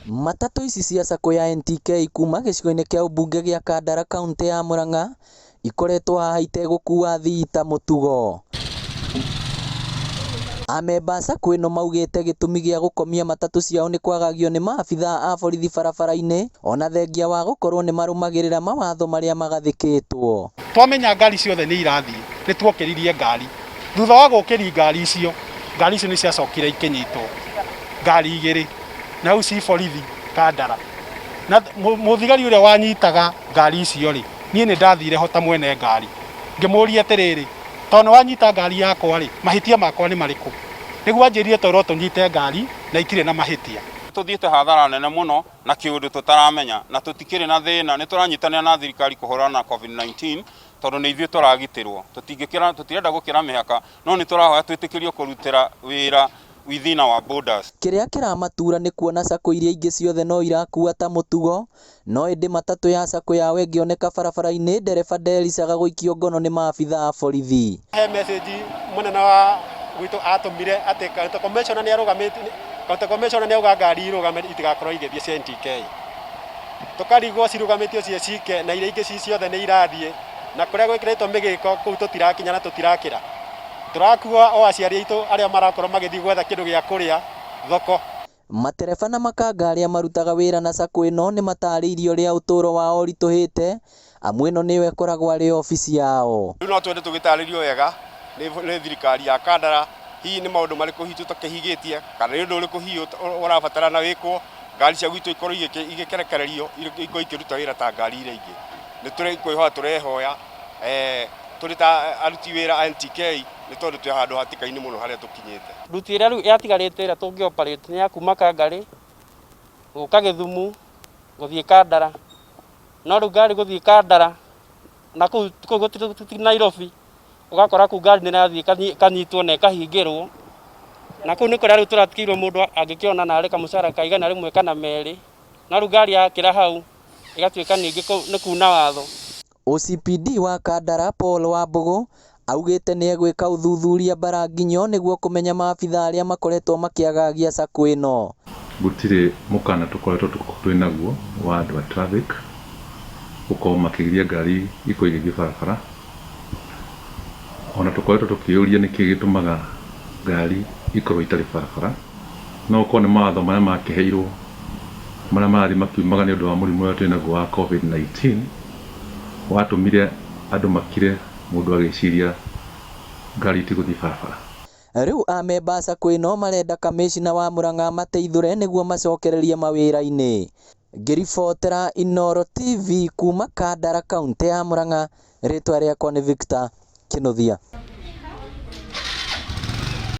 Matatũ ici cia SACCO ya NTK kuma gĩcigo-inĩ kĩa ũmbunge gĩa Kandara kaũntĩ ya Murang'a ikoretwo haha itegũkua athii ta mũtugo. Amemba a SACCO ĩno maugĩte gĩtũmi gĩa gũkomia matatũ ciao nĩ kwagagio nĩ maabithaa a borithi barabara-inĩ ona thengia wa gũkorwo nĩ marũmagĩrĩra mawatho marĩa magathĩkĩtwo. Twamenya ngari ciothe nĩ irathiĩ nĩ tuokĩririe ngari, thutha wa gũkĩria ngari icio nĩ ciacokire ikĩnyitwo ngari igĩrĩ na hau ci borithi Kandara, na mũthigari ũrĩa wanyitaga ngari icio rĩ, niĩ nĩ ndathire ho ta mwene ngari ngĩmũria atĩrĩrĩ, tondũ wanyita ngari yakwa rĩ, mahĩtia makwa nĩ marĩkũ? Nĩguo anjĩrire tondũ tũnyite ngari na itirĩ na mahĩtia. Tuthiĩte hathara nene mũno na kĩũndũ tũtaramenya na tũtikĩrĩ na thĩna, nĩ tũranyitanĩra na thirikari kũhũrana na COVID-19 tondũ nĩ ithuĩ tũragitĩrwo, tũtirenda gũkĩra mĩhaka, no nĩ tũrahoya twĩtĩkĩrio kũrutĩra wĩra within our borders. Kĩrĩa kĩramatura nĩ kuona SACCO iria ingĩ ciothe no irakua ta mũtugo, no ĩndĩ matatũ ya SACCO yao ĩngĩoneka barabara-inĩ ndereba ndericaga gũikio ngono nĩ maabithaa a borithi. He message mũnene wa gwitũ atũmire atĩ County Commissioner nĩ arũgamĩte, County Commissioner nĩ auga ngari irũgame itigakorwo igĩthiĩ cia NTK. Tũkarigwo cirũgamĩtio cie cike na iria ingĩ ciothe nĩ irathiĩ, na kũrĩa gwĩkĩrĩtwo mĩgĩko kũu tũtirakinya na tũtirakĩra. Tũrakua o aciari aitũ arĩa marakorwo magĩthiĩ gwetha kĩndũ gĩa kũrĩa thoko. Matereba na makanga arĩa marutaga wĩra na SACCO ĩno nĩ matarĩirio ũrĩa ũtũũro wao ũritũhĩte, amu ĩno nĩyo ĩkoragwo arĩ obici yao. Rĩu no twende tũgĩtarĩrio wega nĩ thirikari ya Kandara, hihi nĩ maũndũ marĩkũ hihi tũtakĩhingĩtie kana nĩ ũndũ ũrĩkũ hihi ũrabatara na wĩkwo, ngari cia gwitũ ikorwo igĩkerekererio ikorwo ikĩruta wĩra ta ngari iria ingĩ. Nĩ tũrĩkwĩhoya tũrehoya tũrĩ ta aruti wĩra a NTK nĩ tondũ twĩ handũ hatĩka-inĩ mũno harĩa tũkinyĩte. Ruti ĩrĩa rĩu yatigarĩte ĩrĩa tũngĩ operate nĩ ya kuma Kangarĩ gũka Gĩthumu gũthiĩ Kandara, no rĩu ngari gũthiĩ Kandara na kũu gũtirĩ Nairobi, ũgakora kũu ngari nĩ ĩrathiĩ ĩkanyitwo na ĩkahingĩrwo, na kũu nĩ kũrĩa rĩu tũratigĩrwo mũndũ angĩkĩona narĩ kamũcara ka igana rĩmwe kana merĩ, na rĩu ngari yakĩra hau ĩgatuĩka ningĩ nĩ kuna watho. OCPD wa Kandara Paul Wambũgũ augĩte nĩ egwĩka ũthuthuria Baranginyo nĩguo kũmenya maabithaa arĩa makoretwo makĩagagia SACCO ĩno. Gũtirĩ mũkana tũkoretwo twĩ naguo wa andũ a traffic gũkorwo makĩgiria ngari ikorwo igĩthiĩ barabara, ona tũkoretwo tũkĩũria nĩkĩĩ gĩtũmaga ngari ikorwo itarĩ barabara, no gũkorwo nĩ mawatho marĩa makĩheirwo marĩa marĩ makiumaga nĩ ũndũ wa mũrimũ ũrĩa twĩ naguo wa COVID-19 watũmire andũ makire mũndũ agĩciria ngari itigũthiĩ barabara. Rĩu amemba a SACCO ĩno marenda kamĩcina wa Murang'a mateithũre nĩguo macokererie mawĩra-inĩ. Ngĩribotera Inooro TV kuma Kandara kaũntĩ ya Murang'a, rĩtwa rĩakwa nĩ Victor Kĩnuthia.